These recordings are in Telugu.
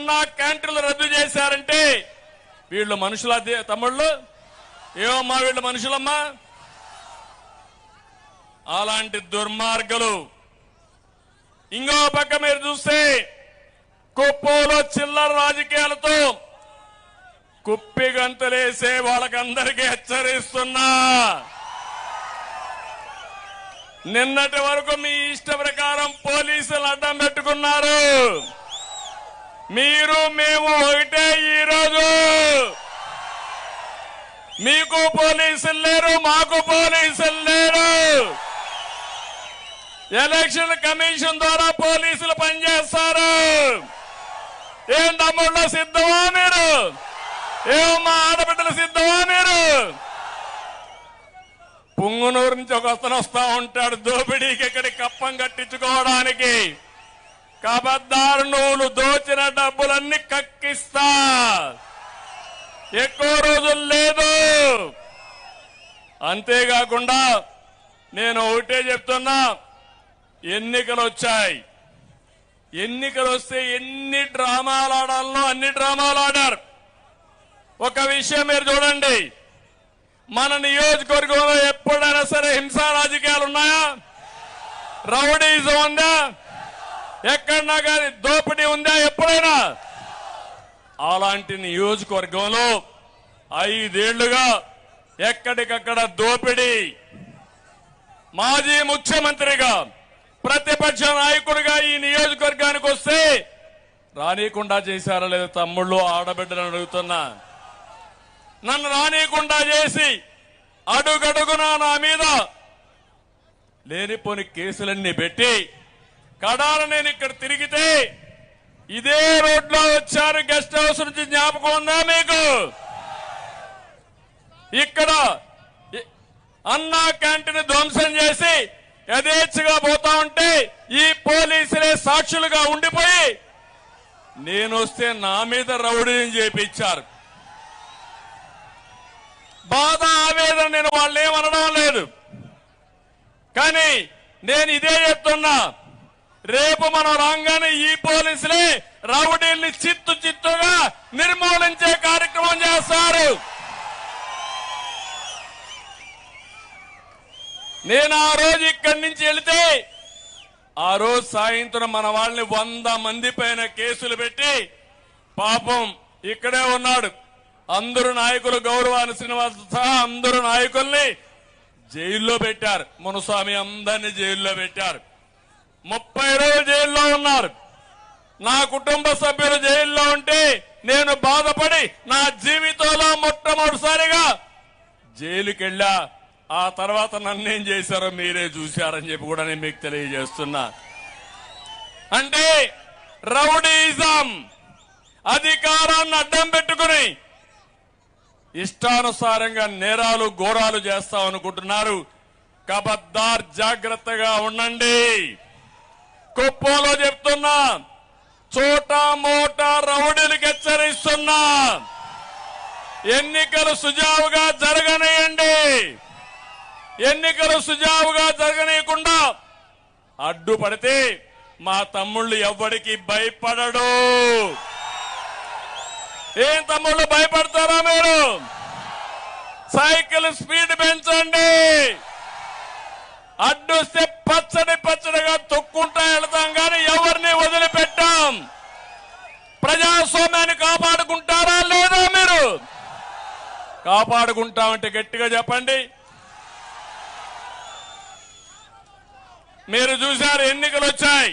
అన్నా క్యాంటీన్లు రద్దు చేశారంటే వీళ్ళు మనుషుల తమ్ముళ్ళు? ఏమమ్మా వీళ్ళు మనుషులమ్మా? అలాంటి దుర్మార్గులు. ఇంకో పక్క మీరు చూస్తే కుప్పంలో చిల్లర రాజకీయాలతో కుప్పి గంతులేసే వాళ్ళకందరికీ హెచ్చరిస్తున్నా, నిన్నటి వరకు మీ ఇష్ట ప్రకారం పోలీసులు అడ్డం పెట్టుకున్నారు. మీరు మేము ఒకటే. ఈరోజు మీకు పోలీసులు లేరు, మాకు పోలీసులు లేరు. ఎలక్షన్ కమిషన్ ద్వారా పోలీసులు పనిచేస్తారు. ఏం తమ్ముళ్ళ సిద్ధమా మీరు? ఏమమ్మా ఆడబిడ్డలు సిద్ధమా మీరు? పుంగునూరు నుంచి ఒక అతను వస్తా ఉంటాడు దోపిడీకి, ఇక్కడి కప్పం కట్టించుకోవడానికి. కబద్దారు, నువ్వు దోచిన డబ్బులన్నీ కక్కిస్తా. ఎక్కువ రోజులు లేదు. అంతేకాకుండా నేను ఒకటే చెప్తున్నా, ఎన్నికలు వచ్చాయి. ఎన్నికలు వస్తే ఎన్ని డ్రామాలు ఆడాలనో అన్ని డ్రామాలు ఆడారు. ఒక విషయం మీరు చూడండి, మన నియోజకవర్గంలో ఎప్పుడైనా సరే హింసా రాజకీయాలు ఉన్నాయా? రౌడీజం ఉందా? ఎక్కడన్నా కానీ దోపిడీ ఉందా ఎప్పుడైనా? అలాంటి నియోజకవర్గంలో 5 ఏళ్లుగా ఎక్కడికక్కడ దోపిడీ. మాజీ ముఖ్యమంత్రిగా, ప్రతిపక్ష నాయకుడిగా ఈ నియోజకవర్గానికి వస్తే రానీయకుండా చేశారా లేదా తమ్ముళ్ళు ఆడబిడ్డలను అడుగుతున్నా. నన్ను రానీయకుండా చేసి అడుగడుగునా నా మీద లేనిపోని కేసులన్నీ పెట్టి కడాల నేను ఇక్కడ తిరిగితే ఇదే రోడ్లో వచ్చారు. గెస్ట్ హౌస్ నుంచి జ్ఞాపకం ఉందా మీకు? ఇక్కడ అన్నా క్యాంటీన్ ధ్వంసం చేసి యథేచ్ఛగా పోతా ఉంటే ఈ పోలీసులే సాక్షులుగా ఉండిపోయి నేను వస్తే నా మీద రౌడీని చేపించారు. బాధ, ఆవేదన నేను వాళ్ళు ఏమనడం లేదు. కానీ నేను ఇదే చెప్తున్నా, రేపు మనం రాగానే ఈ పోలీసులే రౌడీల్ని చిత్తుగా నిర్మూలించే కార్యక్రమం చేస్తారు. నేను ఆ రోజు ఇక్కడి నుంచి వెళితే ఆ రోజు సాయంత్రం మన వాళ్ళని 100 మంది పైన కేసులు పెట్టి, పాపం ఇక్కడే ఉన్నాడు అందరూ నాయకులు, గౌరవాన్ని శ్రీనివాస్ సహా అందరూ నాయకుల్ని జైల్లో పెట్టారు. మునుస్వామి అందరినీ జైల్లో పెట్టారు. 30 రోజులు జైల్లో ఉన్నారు. నా కుటుంబ సభ్యులు జైల్లో ఉంటే నేను బాధపడి నా జీవితంలో మొట్టమొదటిసారిగా జైలుకి వెళ్ళా. ఆ తర్వాత నన్నేం చేశారో మీరే చూశారని చెప్పి కూడా నేను మీకు తెలియజేస్తున్నా. అంటే రౌడీజం, అధికారాన్ని అడ్డం పెట్టుకుని ఇష్టానుసారంగా నేరాలు ఘోరాలు చేస్తామనుకుంటున్నారు. కబద్దార్, జాగ్రత్తగా ఉండండి. కుప్పంలో చెప్తున్నా, చోటా మోటా రౌడీలకు హెచ్చరిస్తున్నా, ఎన్నికలు సుజావుగా జరగనియండి. ఎన్నికలు సుజావుగా జరగనీయకుండా అడ్డుపడితే మా తమ్ముళ్ళు ఎవ్వడికి భయపడడు. ఏం తమ్ముళ్ళు భయపడతారా మీరు? సైకిల్ స్పీడ్ పెంచండి. అడ్డొస్తే పచ్చడిగా తొక్కుంటా వెళతాం కానీ ఎవరిని వదిలిపెట్టాం. ప్రజాస్వామ్యాన్ని కాపాడుకుంటారా లేదా మీరు? కాపాడుకుంటామంటే గట్టిగా చెప్పండి. మీరు చూశారు, ఎన్నికలు వచ్చాయి.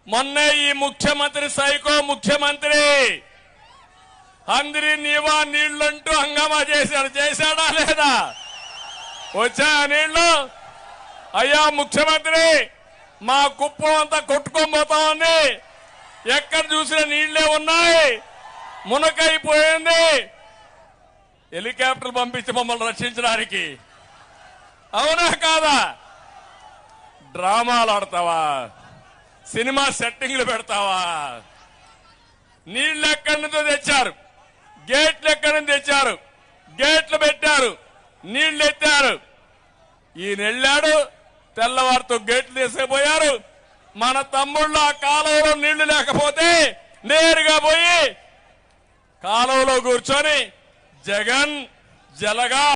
మొన్నే ఈ ముఖ్యమంత్రి సైకో ముఖ్యమంత్రి అందరి నీవా నీళ్లంటూ హంగామా చేశాడా లేదా? వచ్చాయా నీళ్లు? అయ్యా ముఖ్యమంత్రి, మా కుప్పం అంతా కొట్టుకోబోతా ఉంది, ఎక్కడ చూసినా నీళ్లే ఉన్నాయి, మునకైపోయింది. హెలికాప్టర్లు పంపించి మమ్మల్ని రక్షించడానికి. అవునా కాదా? డ్రామాలు ఆడతావా? సినిమా సెట్టింగ్లు పెడతావా? నీళ్లు ఎక్కడి నుంచో తెచ్చారు, గేట్లు ఎక్కడి నుంచి తెచ్చారు, గేట్లు పెట్టారు, నీళ్లు ఎత్తారు. ఈయన వెళ్ళాడు, తెల్లవారితో గేట్లు తీసుకుపోయారు. మన తమ్ముళ్ళు ఆ కాలంలో నీళ్లు లేకపోతే నేరుగా పోయి కాలువలో కూర్చొని జగన్ జలగా